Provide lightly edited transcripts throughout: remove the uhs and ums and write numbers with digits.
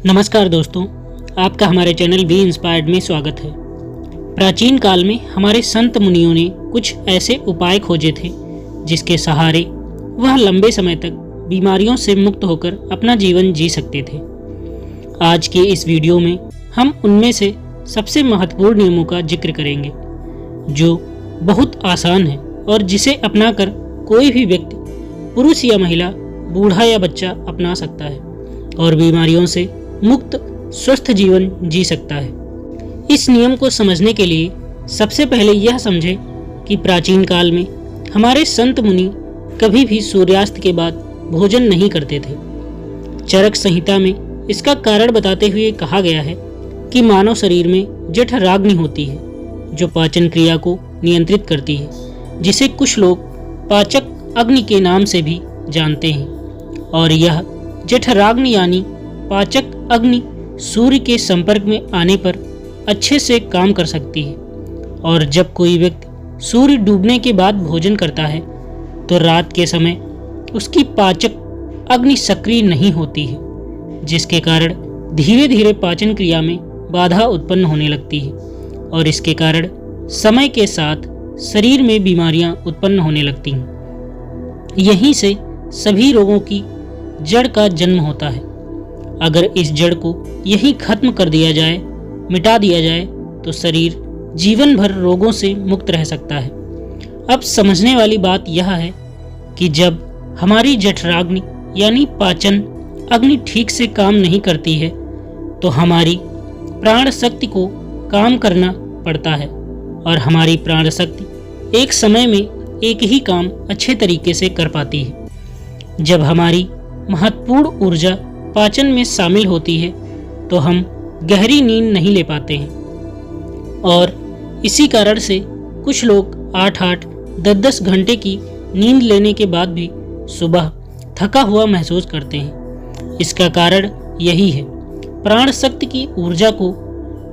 नमस्कार दोस्तों, आपका हमारे चैनल बी इंस्पायर्ड में स्वागत है। प्राचीन काल में हमारे संत मुनियों ने कुछ ऐसे उपाय खोजे थे जिसके सहारे वह लंबे समय तक बीमारियों से मुक्त होकर अपना जीवन जी सकते थे। आज के इस वीडियो में हम उनमें से सबसे महत्वपूर्ण नियमों का जिक्र करेंगे जो बहुत आसान है और जिसे अपनाकर कोई भी व्यक्ति, पुरुष या महिला, बूढ़ा या बच्चा अपना सकता है और बीमारियों से मुक्त स्वस्थ जीवन जी सकता है। इस नियम को समझने के लिए सबसे पहले यह समझें कि प्राचीन काल में हमारे संत मुनि कभी भी सूर्यास्त के बाद भोजन नहीं करते थे। चरक संहिता में इसका कारण बताते हुए कहा गया है कि मानव शरीर में जठराग्नि होती है जो पाचन क्रिया को नियंत्रित करती है, जिसे कुछ लोग पाचक अग्नि के नाम से भी जानते हैं। और यह जठराग्नि यानी पाचक अग्नि सूर्य के संपर्क में आने पर अच्छे से काम कर सकती है। और जब कोई व्यक्ति सूर्य डूबने के बाद भोजन करता है तो रात के समय उसकी पाचक अग्नि सक्रिय नहीं होती है, जिसके कारण धीरे धीरे पाचन क्रिया में बाधा उत्पन्न होने लगती है और इसके कारण समय के साथ शरीर में बीमारियां उत्पन्न होने लगती हैं। यहीं से सभी रोगों की जड़ का जन्म होता है। अगर इस जड़ को यहीं खत्म कर दिया जाए, मिटा दिया जाए, तो शरीर जीवन भर रोगों से मुक्त रह सकता है। अब समझने वाली बात यह है कि जब हमारी जठराग्नि यानी पाचन अग्नि ठीक से काम नहीं करती है तो हमारी प्राण शक्ति को काम करना पड़ता है और हमारी प्राण शक्ति एक समय में एक ही काम अच्छे तरीके से कर पाती है। जब हमारी महत्वपूर्ण ऊर्जा पाचन में शामिल होती है तो हम गहरी नींद नहीं ले पाते हैं और इसी कारण से कुछ लोग 8-8, 10-10 घंटे की नींद लेने के बाद भी सुबह थका हुआ महसूस करते हैं। इसका कारण यही है, प्राण शक्ति की ऊर्जा को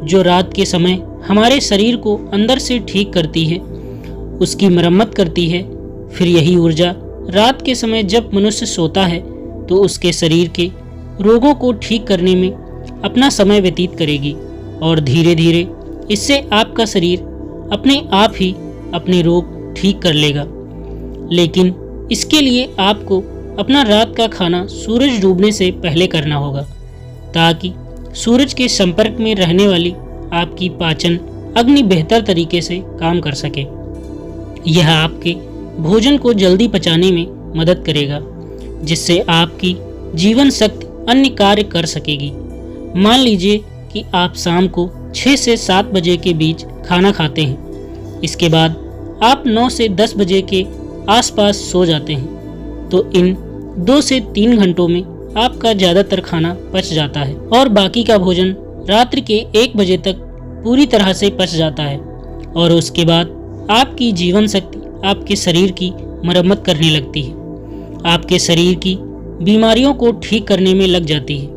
जो रात के समय हमारे शरीर को अंदर से ठीक करती है, उसकी मरम्मत करती है। फिर यही ऊर्जा रात के समय जब मनुष्य सोता है तो उसके शरीर के रोगों को ठीक करने में अपना समय व्यतीत करेगी और धीरे धीरे इससे आपका शरीर अपने आप ही अपने रोग ठीक कर लेगा। लेकिन इसके लिए आपको अपना रात का खाना सूरज डूबने से पहले करना होगा ताकि सूरज के संपर्क में रहने वाली आपकी पाचन अग्नि बेहतर तरीके से काम कर सके। यह आपके भोजन को जल्दी पचाने में मदद करेगा, जिससे आपकी जीवन शक्ति अन्य कार्य कर सकेगी। मान लीजिए कि आप शाम को 6 से 7 बजे के बीच खाना खाते हैं, इसके बाद आप 9 से 10 बजे के आसपास सो जाते हैं, तो इन 2 से 3 घंटों में आपका ज़्यादातर खाना पच जाता है और बाकी का भोजन रात्रि के 1 बजे तक पूरी तरह से पच जाता है और उसके बाद आपकी जीवन शक्ति आपके शरीर की मरम्मत करने लगती है, आपके शरीर की बीमारियों को ठीक करने में लग जाती है।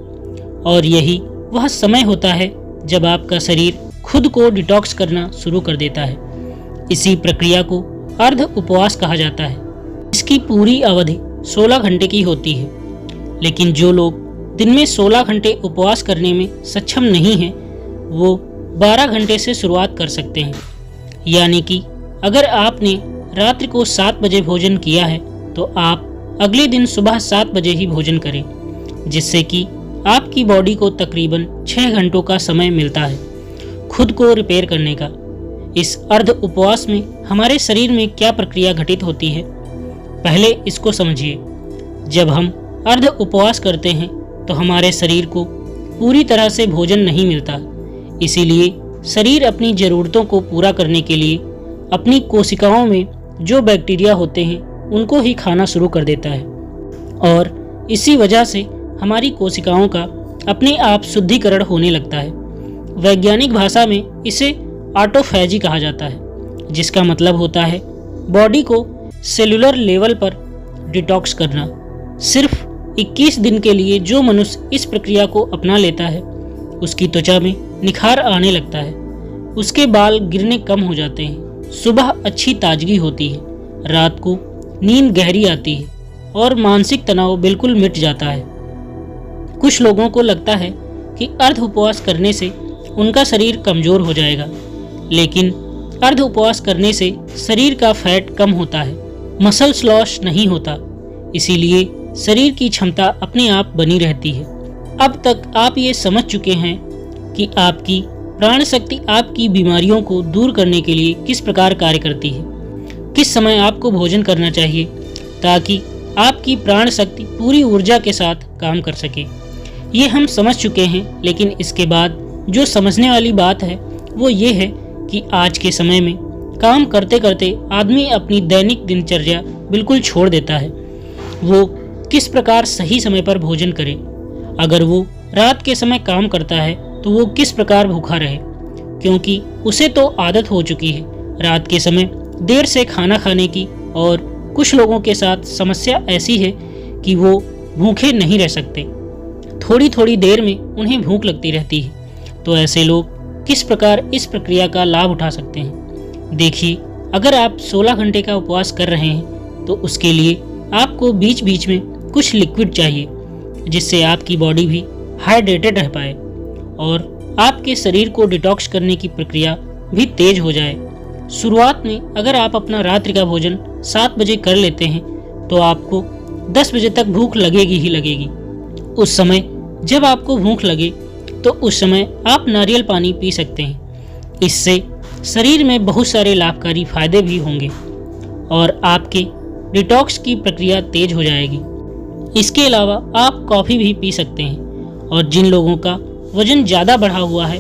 और यही वह समय होता है जब आपका शरीर खुद को डिटॉक्स करना शुरू कर देता है। इसी प्रक्रिया को अर्ध उपवास कहा जाता है। इसकी पूरी अवधि 16 घंटे की होती है, लेकिन जो लोग दिन में 16 घंटे उपवास करने में सक्षम नहीं हैं, वो 12 घंटे से शुरुआत कर सकते हैं। यानी कि अगर आपने रात्रि को 7 बजे भोजन किया है तो आप अगले दिन सुबह 7 बजे ही भोजन करें, जिससे कि आपकी बॉडी को तकरीबन 6 घंटों का समय मिलता है खुद को रिपेयर करने का। इस अर्ध उपवास में हमारे शरीर में क्या प्रक्रिया घटित होती है, पहले इसको समझिए। जब हम अर्ध उपवास करते हैं तो हमारे शरीर को पूरी तरह से भोजन नहीं मिलता, इसीलिए शरीर अपनी ज़रूरतों को पूरा करने के लिए अपनी कोशिकाओं में जो बैक्टीरिया होते हैं उनको ही खाना शुरू कर देता है और इसी वजह से हमारी कोशिकाओं का अपने आप शुद्धिकरण होने लगता है। वैज्ञानिक भाषा में इसे ऑटोफैजी कहा जाता है, जिसका मतलब होता है बॉडी को सेलुलर लेवल पर डिटॉक्स करना। सिर्फ 21 दिन के लिए जो मनुष्य इस प्रक्रिया को अपना लेता है उसकी त्वचा में निखार आने लगता है, उसके बाल गिरने कम हो जाते हैं, सुबह अच्छी ताजगी होती है, रात को नींद गहरी आती है और मानसिक तनाव बिल्कुल मिट जाता है। कुछ लोगों को लगता है कि अर्ध उपवास करने से उनका शरीर कमज़ोर हो जाएगा, लेकिन अर्ध उपवास करने से शरीर का फैट कम होता है, मसल्स लॉस नहीं होता, इसीलिए शरीर की क्षमता अपने आप बनी रहती है। अब तक आप ये समझ चुके हैं कि आपकी प्राण शक्ति आपकी बीमारियों को दूर करने के लिए किस प्रकार कार्य करती है, किस समय आपको भोजन करना चाहिए ताकि आपकी प्राण शक्ति पूरी ऊर्जा के साथ काम कर सके। ये हम समझ चुके हैं, लेकिन इसके बाद जो समझने वाली बात है वो ये है कि आज के समय में काम करते करते आदमी अपनी दैनिक दिनचर्या बिल्कुल छोड़ देता है। वो किस प्रकार सही समय पर भोजन करे, अगर वो रात के समय काम करता है तो वो किस प्रकार भूखा रहे, क्योंकि उसे तो आदत हो चुकी है रात के समय देर से खाना खाने की। और कुछ लोगों के साथ समस्या ऐसी है कि वो भूखे नहीं रह सकते, थोड़ी थोड़ी देर में उन्हें भूख लगती रहती है। तो ऐसे लोग किस प्रकार इस प्रक्रिया का लाभ उठा सकते हैं? देखिए, अगर आप 16 घंटे का उपवास कर रहे हैं तो उसके लिए आपको बीच बीच में कुछ लिक्विड चाहिए, जिससे आपकी बॉडी भी हाइड्रेटेड रह पाए और आपके शरीर को डिटॉक्स करने की प्रक्रिया भी तेज हो जाए। शुरुआत में अगर आप अपना रात्रि का भोजन 7 बजे कर लेते हैं तो आपको 10 बजे तक भूख लगेगी ही लगेगी। उस समय जब आपको भूख लगे तो उस समय आप नारियल पानी पी सकते हैं। इससे शरीर में बहुत सारे लाभकारी फायदे भी होंगे और आपके डिटॉक्स की प्रक्रिया तेज हो जाएगी। इसके अलावा आप कॉफ़ी भी पी सकते हैं। और जिन लोगों का वज़न ज़्यादा बढ़ा हुआ है,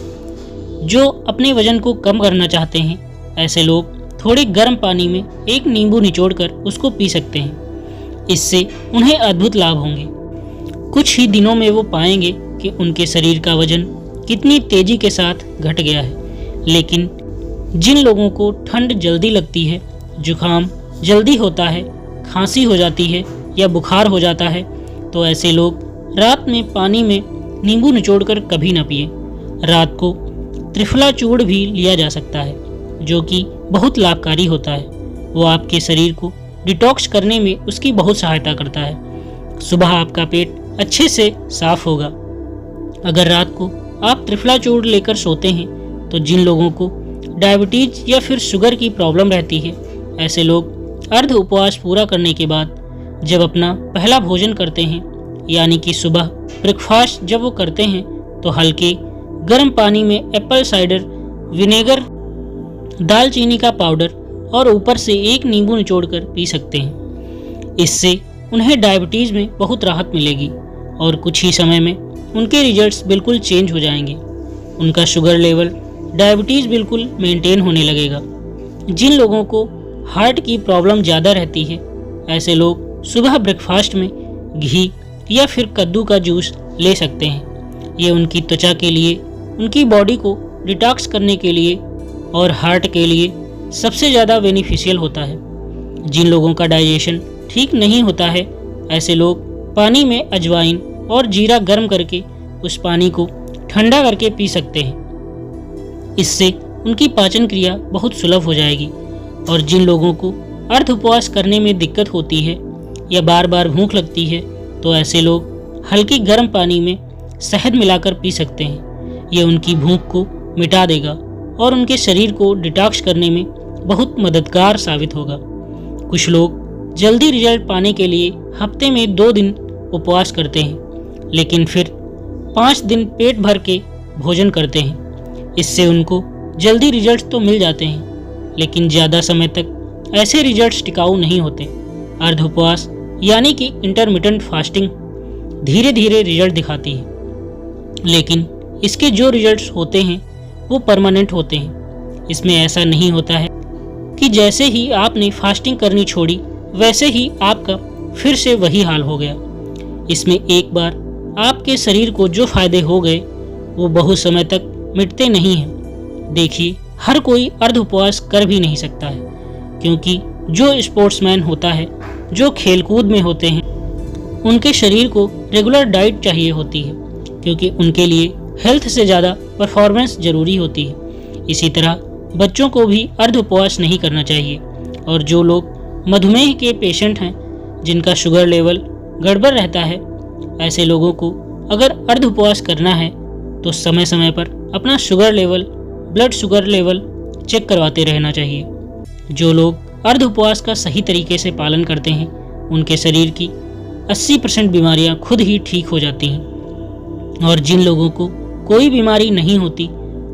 जो अपने वज़न को कम करना चाहते हैं, ऐसे लोग थोड़े गर्म पानी में एक नींबू निचोड़कर उसको पी सकते हैं। इससे उन्हें अद्भुत लाभ होंगे। कुछ ही दिनों में वो पाएंगे कि उनके शरीर का वजन कितनी तेज़ी के साथ घट गया है। लेकिन जिन लोगों को ठंड जल्दी लगती है, जुकाम जल्दी होता है, खांसी हो जाती है या बुखार हो जाता है, तो ऐसे लोग रात में पानी में नींबू निचोड़कर कभी न पिए। रात को त्रिफला चूर्ण भी लिया जा सकता है, जो कि बहुत लाभकारी होता है। वो आपके शरीर को डिटॉक्स करने में उसकी बहुत सहायता करता है। सुबह आपका पेट अच्छे से साफ होगा। अगर रात को आप त्रिफला चूर्ण लेकर सोते हैं तो जिन लोगों को डायबिटीज या फिर शुगर की प्रॉब्लम रहती है, ऐसे लोग अर्ध उपवास पूरा करने के बाद जब अपना पहला भोजन करते हैं, यानी कि सुबह ब्रेकफास्ट जब वो करते हैं, तो हल्के गर्म पानी में एप्पल साइडर विनेगर, दालचीनी का पाउडर और ऊपर से एक नींबू निचोड़कर पी सकते हैं। इससे उन्हें डायबिटीज़ में बहुत राहत मिलेगी और कुछ ही समय में उनके रिजल्ट्स बिल्कुल चेंज हो जाएंगे। उनका शुगर लेवल, डायबिटीज़ बिल्कुल मेंटेन होने लगेगा। जिन लोगों को हार्ट की प्रॉब्लम ज़्यादा रहती है, ऐसे लोग सुबह ब्रेकफास्ट में घी या फिर कद्दू का जूस ले सकते हैं। ये उनकी त्वचा के लिए, उनकी बॉडी को डिटॉक्स करने के लिए और हार्ट के लिए सबसे ज़्यादा बेनिफिशियल होता है। जिन लोगों का डाइजेशन ठीक नहीं होता है, ऐसे लोग पानी में अजवाइन और जीरा गर्म करके उस पानी को ठंडा करके पी सकते हैं। इससे उनकी पाचन क्रिया बहुत सुलभ हो जाएगी। और जिन लोगों को अर्ध उपवास करने में दिक्कत होती है या बार बार भूख लगती है, तो ऐसे लोग हल्की गर्म पानी में शहद मिलाकर पी सकते हैं। ये उनकी भूख को मिटा देगा और उनके शरीर को डिटॉक्स करने में बहुत मददगार साबित होगा। कुछ लोग जल्दी रिजल्ट पाने के लिए हफ्ते में 2 दिन उपवास करते हैं, लेकिन फिर 5 दिन पेट भर के भोजन करते हैं। इससे उनको जल्दी रिजल्ट तो मिल जाते हैं, लेकिन ज़्यादा समय तक ऐसे रिजल्ट्स टिकाऊ नहीं होते। अर्ध उपवास यानी कि इंटरमिटेंट फास्टिंग धीरे धीरे रिजल्ट दिखाती है, लेकिन इसके जो रिजल्ट्स होते हैं वो परमानेंट होते हैं। इसमें ऐसा नहीं होता है कि जैसे ही आपने फास्टिंग करनी छोड़ी वैसे ही आपका फिर से वही हाल हो गया। इसमें एक बार आपके शरीर को जो फायदे हो गए वो बहुत समय तक मिटते नहीं हैं। देखिए, हर कोई अर्ध उपवास कर भी नहीं सकता है, क्योंकि जो स्पोर्ट्समैन होता है, जो खेलकूद में होते हैं, उनके शरीर को रेगुलर डाइट चाहिए होती है, क्योंकि उनके लिए हेल्थ से ज़्यादा परफॉर्मेंस ज़रूरी होती है। इसी तरह बच्चों को भी अर्ध उपवास नहीं करना चाहिए। और जो लोग मधुमेह के पेशेंट हैं, जिनका शुगर लेवल गड़बड़ रहता है, ऐसे लोगों को अगर अर्ध उपवास करना है तो समय समय पर अपना sugar level, blood sugar level check करवाते रहना चाहिए। जो लोग अर्ध उपवास का सही तरीके से पालन करते हैं उनके शरीर की 80% बीमारियां खुद ही ठीक हो जाती हैं, और जिन लोगों को कोई बीमारी नहीं होती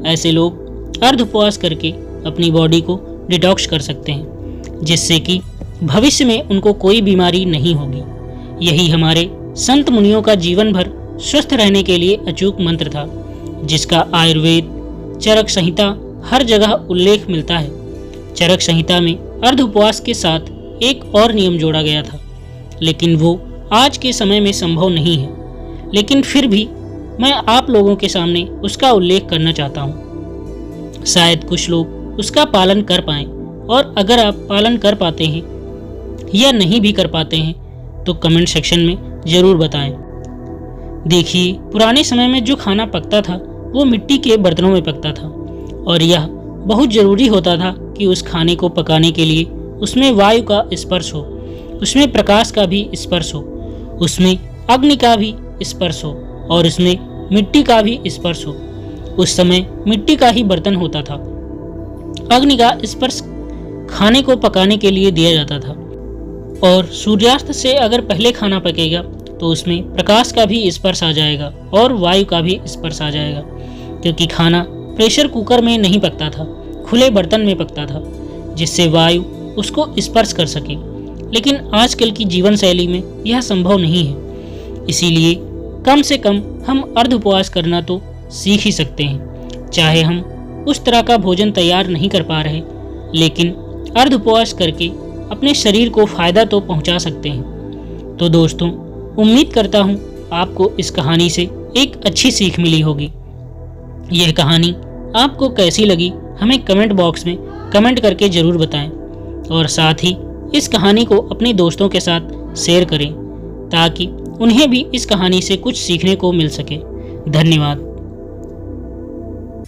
ऐसे लोग अर्ध उपवास करके अपनी बॉडी को डिटॉक्स कर सकते हैं, जिससे कि भविष्य में उनको कोई बीमारी नहीं होगी। यही हमारे संत मुनियों का जीवन भर स्वस्थ रहने के लिए अचूक मंत्र था, जिसका आयुर्वेद, चरक संहिता हर जगह उल्लेख मिलता है। चरक संहिता में अर्ध उपवास के साथ एक और नियम जोड़ा गया था, लेकिन वो आज के समय में संभव नहीं है। लेकिन फिर भी मैं आप लोगों के सामने उसका उल्लेख करना चाहता हूँ। शायद कुछ लोग उसका पालन कर पाएं, और अगर आप पालन कर पाते हैं या नहीं भी कर पाते हैं तो कमेंट सेक्शन में ज़रूर बताएं। देखिए, पुराने समय में जो खाना पकता था वो मिट्टी के बर्तनों में पकता था, और यह बहुत ज़रूरी होता था कि उस खाने को पकाने के लिए उसमें वायु का स्पर्श हो, उसमें प्रकाश का भी स्पर्श हो, उसमें अग्नि का भी स्पर्श हो, और उसमें मिट्टी का भी स्पर्श हो। उस समय मिट्टी का ही बर्तन होता था। अग्नि का स्पर्श खाने को पकाने के लिए दिया जाता था, और सूर्यास्त से अगर पहले खाना पकेगा तो उसमें प्रकाश का भी स्पर्श आ जाएगा और वायु का भी स्पर्श आ जाएगा, क्योंकि खाना प्रेशर कुकर में नहीं पकता था, खुले बर्तन में पकता था, जिससे वायु उसको स्पर्श कर सके। लेकिन आजकल की जीवन शैली में यह संभव नहीं है। इसीलिए कम से कम हम अर्ध उपवास करना तो सीख ही सकते हैं। चाहे हम उस तरह का भोजन तैयार नहीं कर पा रहे, लेकिन अर्ध उपवास करके अपने शरीर को फायदा तो पहुंचा सकते हैं। तो दोस्तों, उम्मीद करता हूं आपको इस कहानी से एक अच्छी सीख मिली होगी। यह कहानी आपको कैसी लगी हमें कमेंट बॉक्स में कमेंट करके ज़रूर बताएं, और साथ ही इस कहानी को अपने दोस्तों के साथ शेयर करें ताकि उन्हें भी इस कहानी से कुछ सीखने को मिल सके। धन्यवाद।